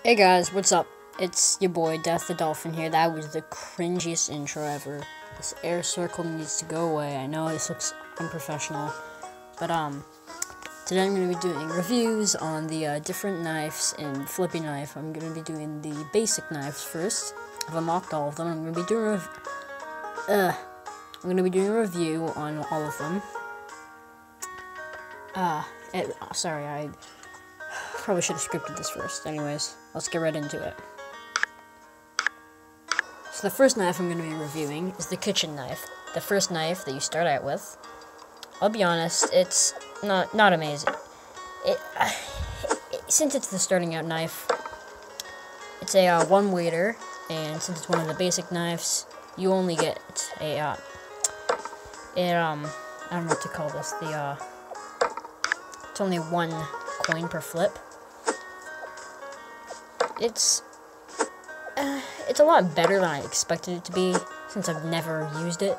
Hey guys, what's up? It's your boy, Death the Dolphin here. That was the cringiest intro ever. This air circle needs to go away. I know this looks unprofessional, but today I'm going to be doing reviews on the different knives in Flippy knife. I'm going to be doing the basic knives first. I've unlocked all of them. I'm going to be doing a review on all of them. Sorry, I probably should have scripted this first. Anyways, let's get right into it. So the first knife I'm going to be reviewing is the kitchen knife. The first knife that you start out with. I'll be honest, it's not amazing. Since it's the starting out knife, it's a one weighter, and since it's one of the basic knives, you only get a I don't know what to call this. It's only one coin per flip. It's a lot better than I expected it to be, since I've never used it.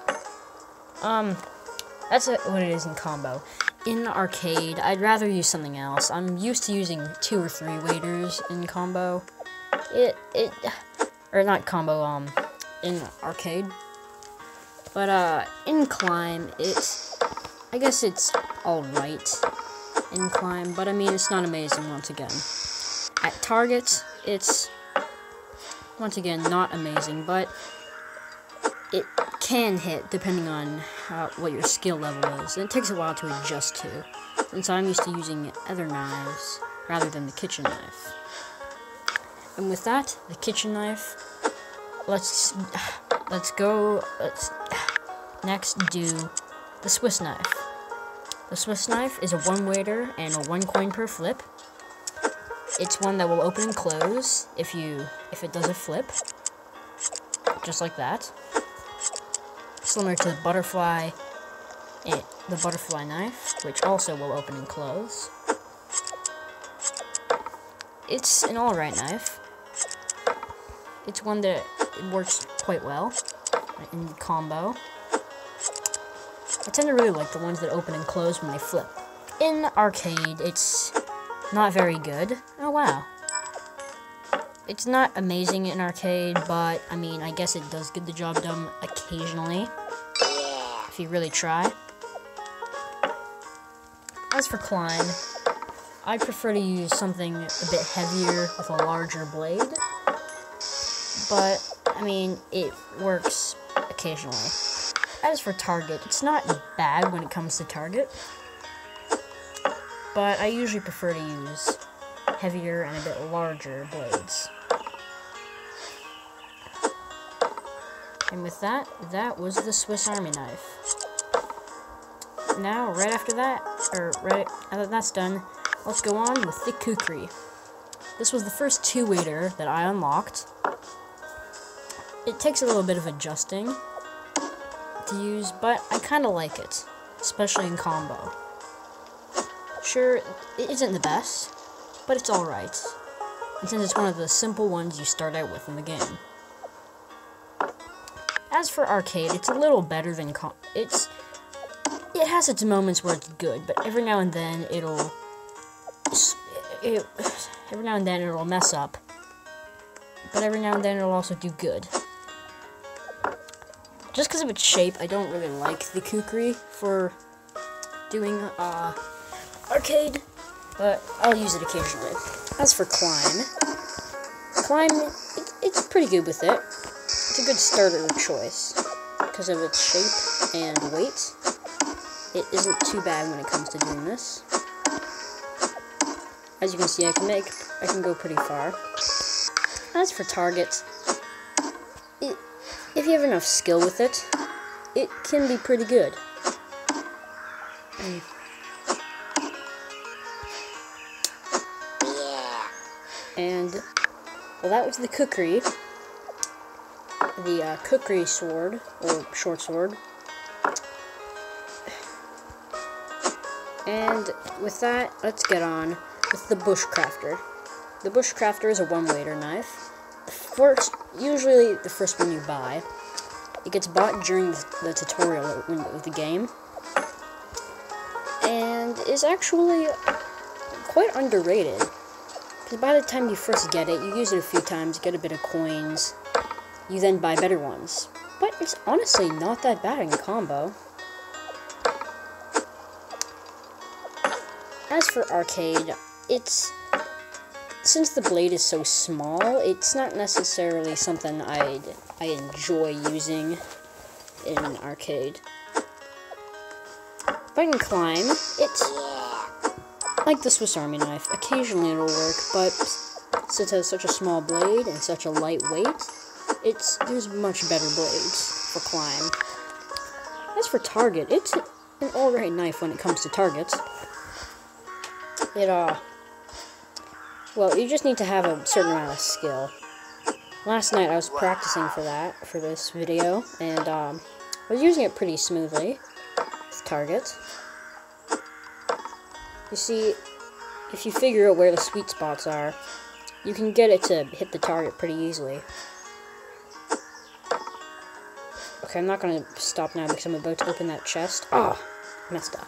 That's what it is in combo. In arcade, I'd rather use something else. I'm used to using 2 or 3 waiters in combo. Or not combo, in arcade. But, in climb, I guess it's alright in climb, but I mean, it's not amazing once again. At target, it's, once again, not amazing, but it can hit depending on what your skill level is, and it takes a while to adjust to, since I'm used to using other knives rather than the kitchen knife. And with that, the kitchen knife, let's next do the Swiss knife. The Swiss knife is a one weighter and a 1 coin per flip. It's one that will open and close if it does a flip, just like that. Similar to the butterfly knife, which also will open and close. It's an alright knife. It's one that works quite well in combo. I tend to really like the ones that open and close when they flip. In arcade, it's not very good. Oh wow. It's not amazing in arcade, but I mean, I guess it does get the job done occasionally, if you really try. As for climb, I prefer to use something a bit heavier with a larger blade, but I mean, it works occasionally. As for target, it's not bad when it comes to target, but I usually prefer to use heavier and a bit larger blades. And with that, that was the Swiss Army knife. Now, right after that, now that that's done, let's go on with the kukri. This was the first 2-weighter that I unlocked. It takes a little bit of adjusting to use, but I kind of like it, especially in combo. Sure, it isn't the best, but it's alright, and since it's one of the simple ones you start out with in the game. As for arcade, it's a little better than it has its moments where it's good, but every now and then it'll mess up, but every now and then it'll also do good. Just because of its shape, I don't really like the kukri for doing arcade, but I'll use it occasionally. As for climb, it's pretty good with it. It's a good starter choice because of its shape and weight. It isn't too bad when it comes to doing this. As you can see, I can go pretty far. As for target, if you have enough skill with it, it can be pretty good. And, well, that was the kukri. The kukri sword, or short sword. And with that, let's get on with the bushcrafter. The bushcrafter is a 1-weighter knife. Usually the first one you buy. It gets bought during the tutorial of the game, and is actually quite underrated. Because by the time you first get it, you use it a few times, get a bit of coins, you then buy better ones. But it's honestly not that bad in combo. As for arcade, since the blade is so small, it's not necessarily something I enjoy using in an arcade. But in climb, it's like the Swiss Army knife. Occasionally it'll work, but since it has such a small blade and such a light weight, there's much better blades for climb. As for target, it's an alright knife when it comes to targets. Well, you just need to have a certain amount of skill. Last night I was practicing for this video, and I was using it pretty smoothly with target. You see, if you figure out where the sweet spots are, you can get it to hit the target pretty easily. Okay, I'm not going to stop now because I'm about to open that chest. Ah, messed up.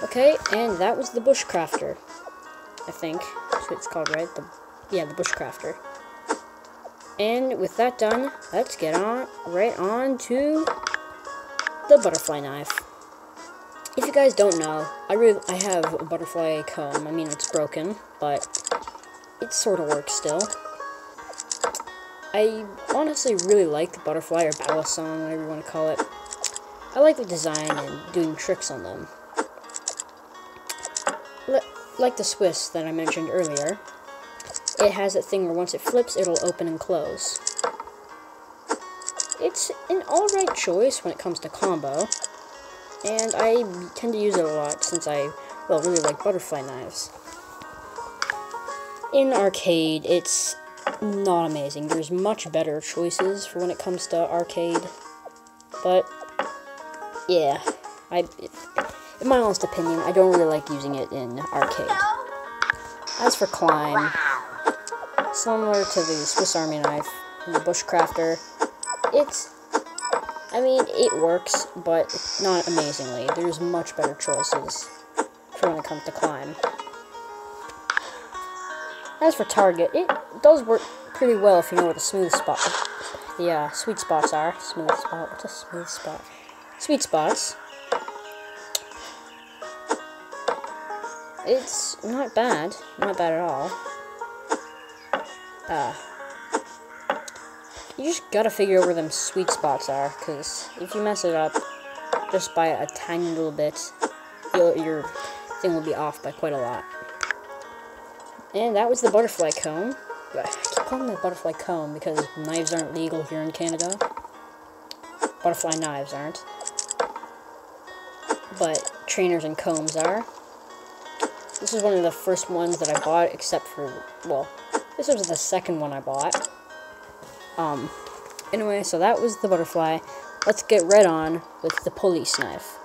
Okay, and that was the bushcrafter, I think. That's what it's called, right? The bushcrafter. And with that done, let's get right on to the butterfly knife. If you guys don't know, I have a butterfly comb. I mean, it's broken, but it sort of works still. I honestly really like the butterfly, or balisong, whatever you want to call it. I like the design and doing tricks on them. Like the Swiss that I mentioned earlier, it has that thing where once it flips, it'll open and close. It's an alright choice when it comes to combo, and I tend to use it a lot since I really like butterfly knives. In arcade, it's not amazing. There's much better choices for when it comes to arcade, but yeah, in my honest opinion, I don't really like using it in arcade. As for climb, similar to the Swiss Army knife and the bushcrafter, it works, but not amazingly. There's much better choices for when it comes to climb. As for target, it does work pretty well if you know where the sweet spots are. Smooth spot, what's a smooth spot? Sweet spots. It's not bad at all. You just gotta figure out where them sweet spots are, because if you mess it up just by a tiny little bit, your thing will be off by quite a lot. And that was the butterfly comb. I keep calling it a butterfly comb because knives aren't legal here in Canada. Butterfly knives aren't. But trainers and combs are. This is one of the first ones that I bought, except for, this was the second one I bought. Anyway, so that was the butterfly. Let's get right on with the police knife.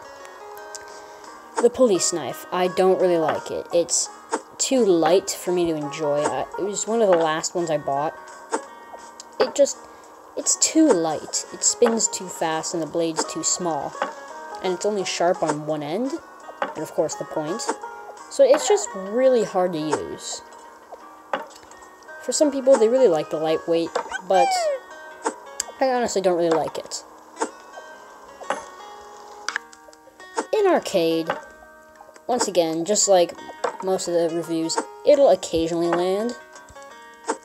The police knife, I don't really like it. It's too light for me to enjoy. It was one of the last ones I bought. It's too light. It spins too fast and the blade's too small. And it's only sharp on one end, and of course the point. So it's just really hard to use. For some people, they really like the lightweight, but I honestly don't really like it. In arcade, once again, just like most of the reviews, it'll occasionally land,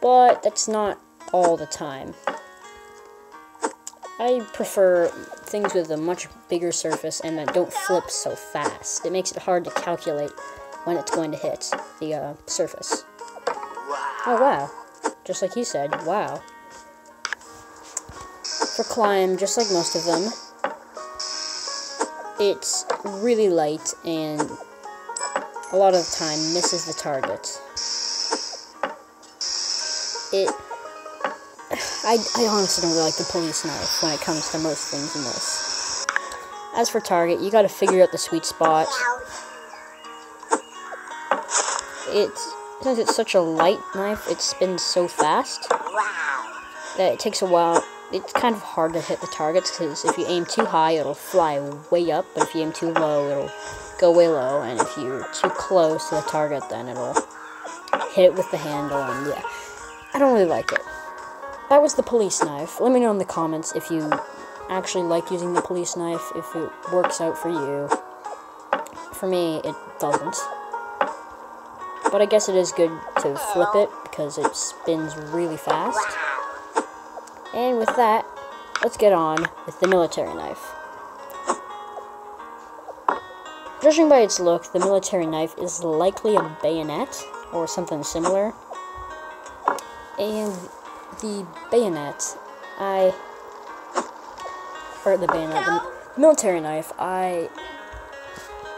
but that's not all the time. I prefer things with a much bigger surface and that don't flip so fast. It makes it hard to calculate when it's going to hit the surface. Oh wow, just like he said, wow. For climb, just like most of them, it's really light and a lot of the time misses the target. I honestly don't really like the police knife when it comes to most things in this. As for target, you gotta figure out the sweet spot. Since it's such a light knife, it spins so fast that it takes a while. It's kind of hard to hit the targets, because if you aim too high, it'll fly way up, but if you aim too low, it'll go way low, and if you're too close to the target, then it'll hit it with the handle, and yeah, I don't really like it. That was the police knife. Let me know in the comments if you actually like using the police knife, if it works out for you. For me, it doesn't. But I guess it is good to flip it, because it spins really fast. And with that, let's get on with the military knife. Judging by its look, the military knife is likely a bayonet, or something similar. And the military knife, I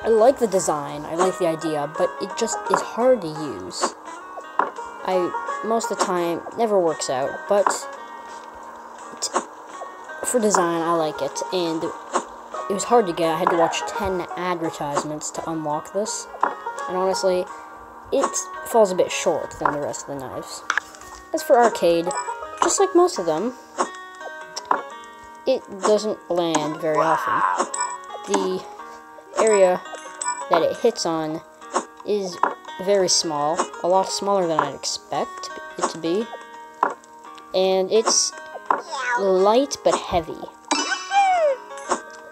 like the design, I like the idea, but it just is hard to use. Most of the time, never works out, but for design, I like it, and it was hard to get. I had to watch 10 advertisements to unlock this, and honestly, it falls a bit short than the rest of the knives. As for arcade, just like most of them, it doesn't land very often. The area that it hits on is very small, a lot smaller than I'd expect it to be, and it's light but heavy.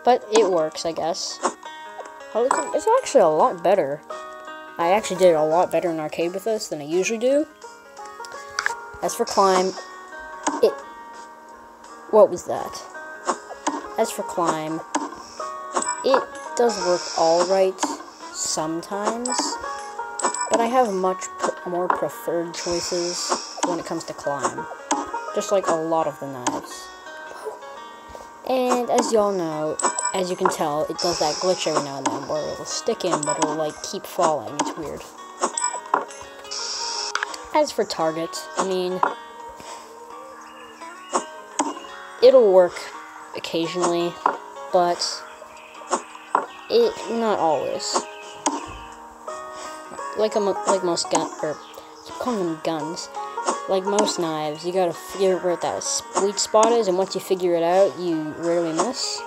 But it works, I guess. Well, it's actually a lot better. I actually did a lot better in arcade with this than I usually do. As for climb, what was that? As for climb, it does work alright sometimes, but I have much more preferred choices when it comes to climb, just like a lot of the knives. And as y'all know, as you can tell, it does that glitch every now and then where it'll stick in, but it'll like keep falling. It's weird. As for target, I mean, it'll work occasionally, but not always. Like most calling them guns. Like most knives, you gotta figure out where that sweet spot is, and once you figure it out, you rarely miss.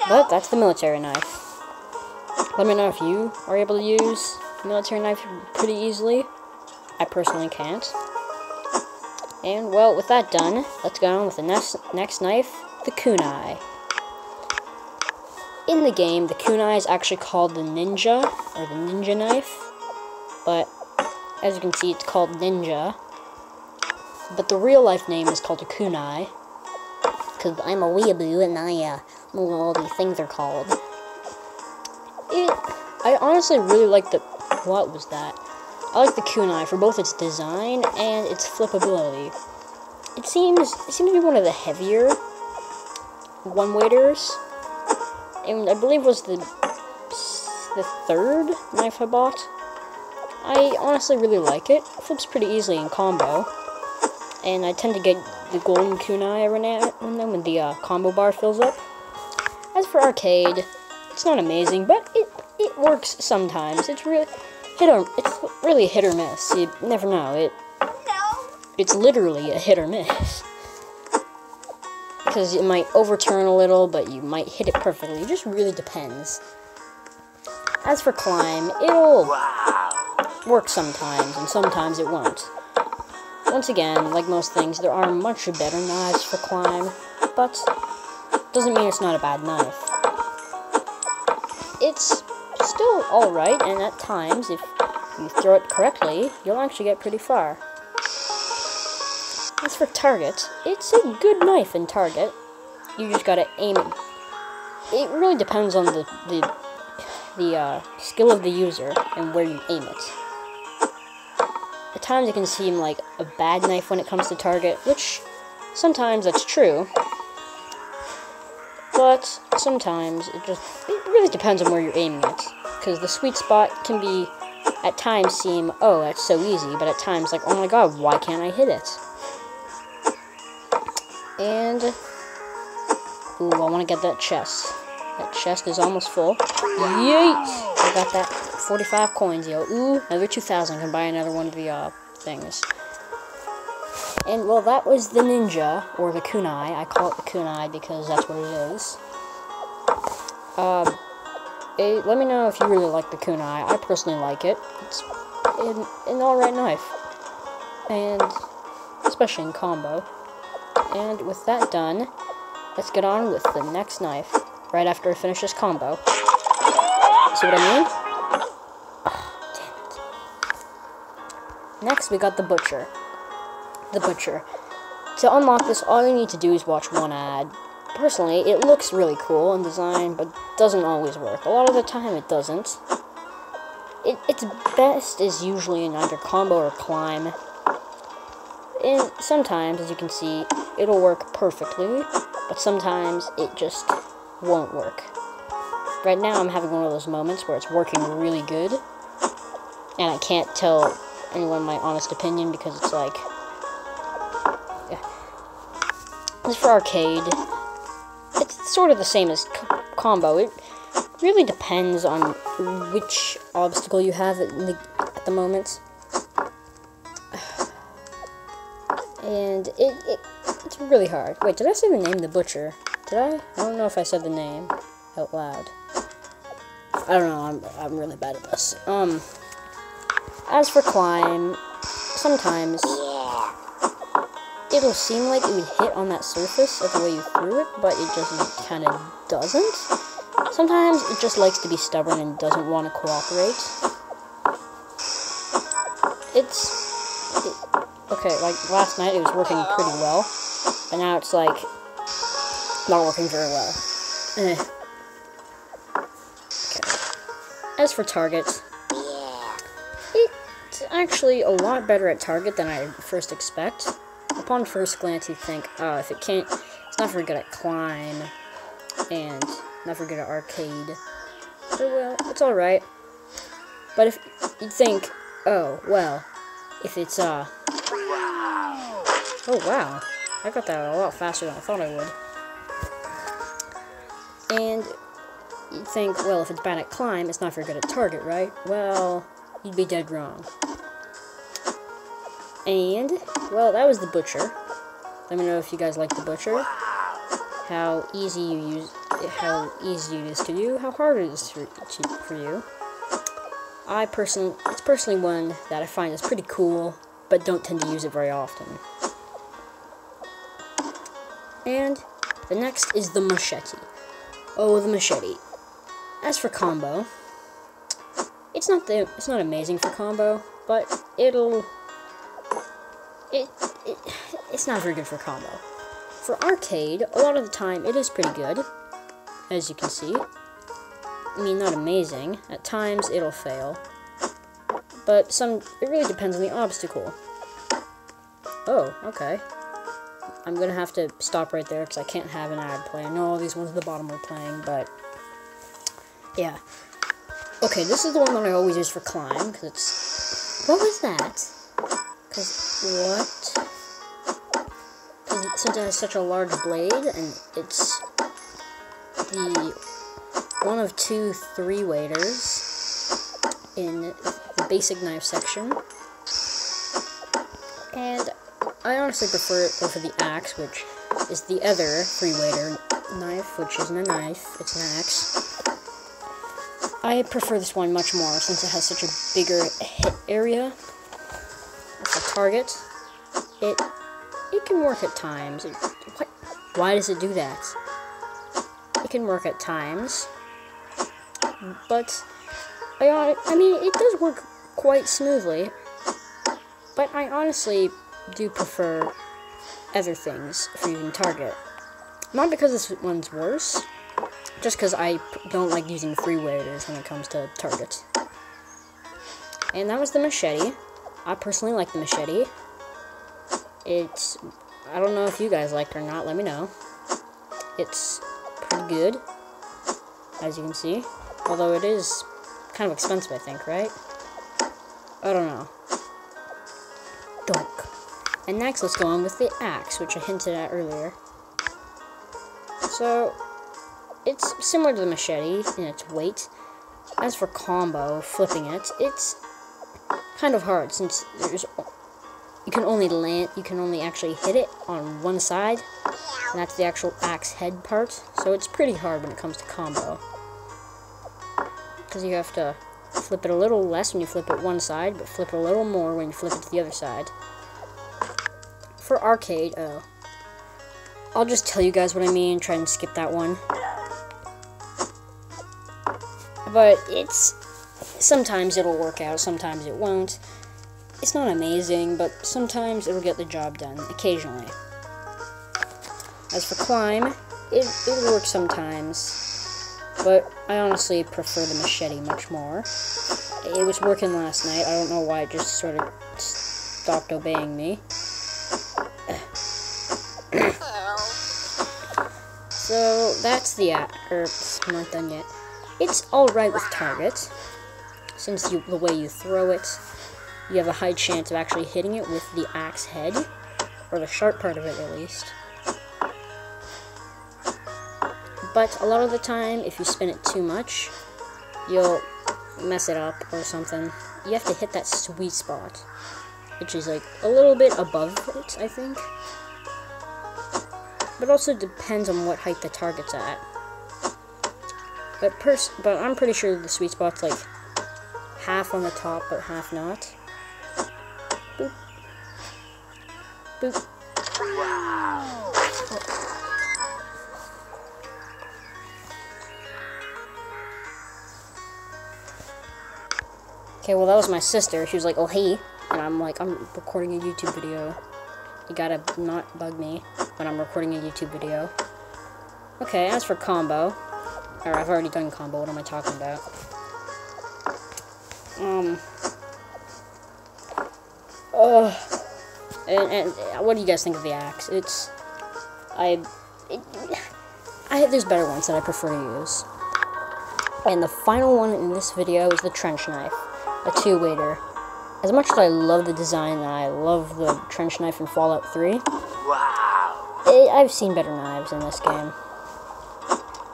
But that's the military knife. Let me know if you are able to use a military knife pretty easily. I personally can't. And, well, with that done, let's go on with the next knife, the kunai. In the game, the kunai is actually called the ninja, or the ninja knife, but as you can see, it's called ninja, but the real life name is called a kunai, because I'm a weeaboo and I know what all these things are called. I honestly really like what was that? I like the kunai for both its design and its flippability. It seems to be one of the heavier one-weighters, and I believe was the third knife I bought. I honestly really like it. It flips pretty easily in combo, and I tend to get the golden kunai every now and then when the combo bar fills up. As for arcade, it's not amazing, but it works sometimes. It's really hit or miss. You never know. It's literally a hit or miss. Because it might overturn a little, but you might hit it perfectly. It just really depends. As for climb, it'll work sometimes, and sometimes it won't. Once again, like most things, there are much better knives for climb, but doesn't mean it's not a bad knife. It's still alright, and at times, if you throw it correctly, you'll actually get pretty far. As for target, it's a good knife in target. You just gotta aim it. It really depends on the skill of the user and where you aim it. At times it can seem like a bad knife when it comes to target, which sometimes that's true. But sometimes it really depends on where you're aiming it. Because the sweet spot can be, at times seem, oh, that's so easy, but at times like, oh my god, why can't I hit it? And, ooh, I want to get that chest. That chest is almost full. Yeet! I got that 45 coins, yo. Ooh, another 2,000. I can buy another one of the, things. And, well, that was the ninja, or the kunai. I call it the kunai because that's what it is. let me know if you really like the kunai. I personally like it. It's an alright knife. And especially in combo. And with that done, let's get on with the next knife. Right after I finish this combo. See what I mean? Oh, damn it. Next, we got the Butcher. The Butcher. To unlock this, all you need to do is watch one ad. Personally, it looks really cool in design, but doesn't always work. A lot of the time, it doesn't. Its best is usually in either combo or climb. And sometimes, as you can see, it'll work perfectly, but sometimes it just won't work. Right now, I'm having one of those moments where it's working really good, and I can't tell anyone my honest opinion because it's like... Yeah. As for arcade, it's sort of the same as combo. It really depends on which obstacle you have at the moment. And it's really hard. Wait, did I say the name The Butcher? Did I? I don't know if I said the name out loud. I don't know, I'm really bad at this. As for climb, sometimes it'll seem like it would hit on that surface of the way you threw it, but it just kind of doesn't. Sometimes it just likes to be stubborn and doesn't want to cooperate. Okay, like last night it was working pretty well, but now it's like not working very well. Okay. As for targets, it's actually a lot better at target than I first expect. Upon first glance, you think, oh, if it can't, it's not very good at climb, and not very good at arcade. Oh well, it's alright. But if you think, oh, well, if it's, oh wow, I got that a lot faster than I thought I would. And you'd think, well, if it's bad at climb, it's not very good at target, right? Well, you'd be dead wrong. And, well, that was the Butcher. Let me know if you guys like the Butcher. How easy it is to do, how hard it is for you. It's personally one that I find is pretty cool, but don't tend to use it very often. And the next is the Machete. Oh, the Machete. As for combo, it's not amazing for combo, but it's not very good for combo. For arcade, a lot of the time it is pretty good, as you can see. I mean, not amazing. At times it'll fail, but it really depends on the obstacle. Oh, okay. I'm gonna have to stop right there because I can't have an ad play. I know all these ones at the bottom are playing, but yeah. Okay, this is the one that I always use for climb, because it's... What was that? Because since it has such a large blade, and it's the one of 2 3-weighters in the basic knife section. And I honestly prefer it over the axe, which is the other 3-weighter knife, which isn't a knife, it's an axe. I prefer this one much more, since it has such a bigger hit area. It's a target. It can work at times. Why does it do that? It can work at times, but I mean, it does work quite smoothly, but I honestly do prefer other things for using target. Not because this one's worse, just because I don't like using 3-weighters when it comes to targets. And that was the Machete. I personally like the Machete. I don't know if you guys like it or not, let me know. It's pretty good, as you can see. Although it is kind of expensive, I think, right? I don't know. Donk. And next, let's go on with the axe, which I hinted at earlier. So, it's similar to the Machete in its weight. As for combo, flipping it, it's kind of hard, since you can only actually hit it on one side, and that's the actual axe head part, so it's pretty hard when it comes to combo. because you have to flip it a little less when you flip it one side, but flip it a little more when you flip it to the other side. For arcade, I'll just tell you guys what I mean, try and skip that one. But sometimes it'll work out, sometimes it won't. It's not amazing, but sometimes it'll get the job done, occasionally. As for climb, it works sometimes, but I honestly prefer the machete much more. It was working last night, I don't know why it just sort of stopped obeying me. So, that's the I'm not done yet. It's alright with target, since the way you throw it, you have a high chance of actually hitting it with the axe head, or the sharp part of it at least. But a lot of the time, if you spin it too much, you'll mess it up or something. You have to hit that sweet spot, which is like a little bit above it, I think. But also depends on what height the target's at. But I'm pretty sure the sweet spot's like half on the top, but half not. Boop. Boop. Okay, well that was my sister. She was like, "Oh hey," and I'm like, "I'm recording a YouTube video. You gotta not bug me when I'm recording a YouTube video." Okay, as for combo, or I've already done combo. What am I talking about? And what do you guys think of the axe? There's better ones that I prefer to use. And the final one in this video is the trench knife, a two-weighter. As much as I love the design and I love the trench knife in Fallout 3, wow, I've seen better knives in this game.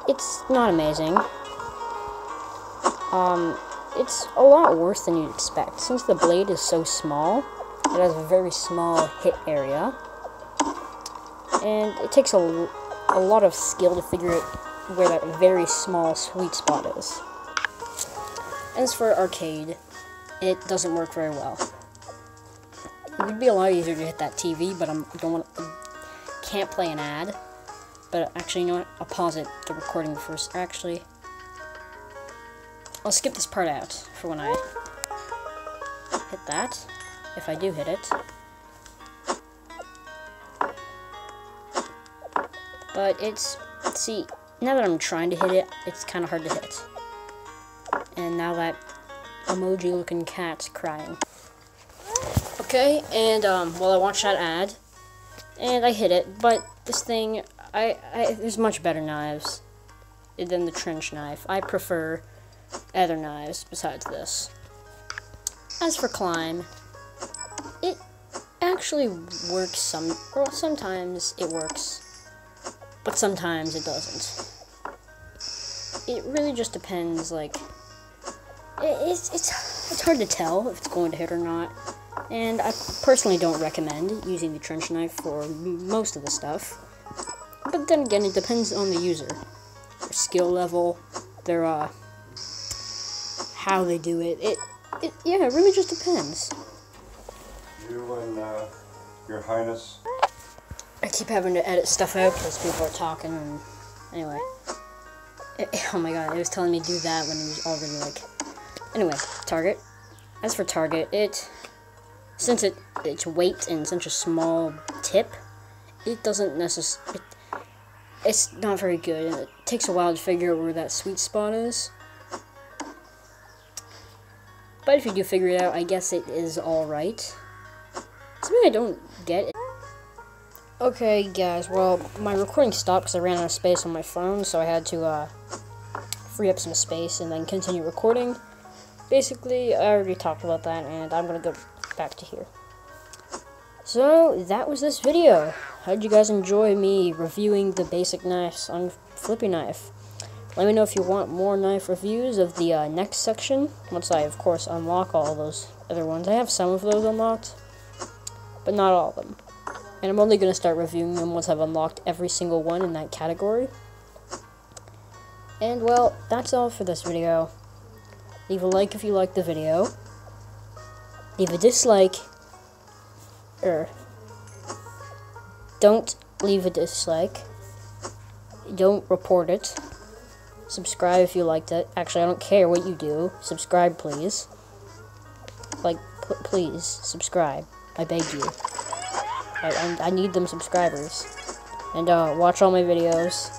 It's not amazing. It's a lot worse than you'd expect. Since the blade is so small, it has a very small hit area, and it takes a lot of skill to figure out where that very small sweet spot is. As for arcade, it doesn't work very well. It would be a lot easier to hit that TV, but can't play an ad. But actually, you know what? I'll pause the recording first. Actually, I'll skip this part out for when I hit that, if I do hit it. But see, now that I'm trying to hit it, it's kind of hard to hit. And now that emoji-looking cat's crying. Okay, and, well, I watched that ad, and I hit it, but this thing, there's much better knives than the trench knife. I prefer other knives besides this. As for climb, it actually works sometimes it works, but sometimes it doesn't. It really just depends, like, it's hard to tell if it's going to hit or not, and I personally don't recommend using the trench knife for most of the stuff. But then again, it depends on the user, their skill level, their how they do it. Yeah, it really just depends. You and Your Highness. I keep having to edit stuff out because people are talking, and anyway. Oh my god, it was telling me to do that when it was already like. Anyway, target. As for target, since its weight and such a small tip, it doesn't necessarily. It's not very good, and it takes a while to figure out where that sweet spot is. But if you do figure it out, I guess it is alright. Something I don't get. Okay, guys, well, my recording stopped because I ran out of space on my phone, so I had to free up some space and then continue recording. Basically, I already talked about that, and I'm going to go back to here. So, that was this video. How did you guys enjoy me reviewing the basic knives on Flippy Knife? Let me know if you want more knife reviews of the next section, once I, of course, unlock all those other ones. I have some of those unlocked, but not all of them. And I'm only going to start reviewing them once I've unlocked every single one in that category. And, well, that's all for this video. Leave a like if you like the video. Leave a dislike. Don't leave a dislike. Don't report it. Subscribe if you liked it. Actually, I don't care what you do. Subscribe, please. Like, please, subscribe. I beg you. I need them subscribers. And watch all my videos.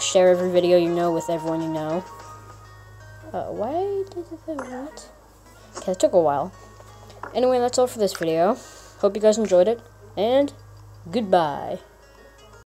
Share every video you know with everyone you know. Why did that what? Okay, it took a while. Anyway, that's all for this video. Hope you guys enjoyed it, and goodbye.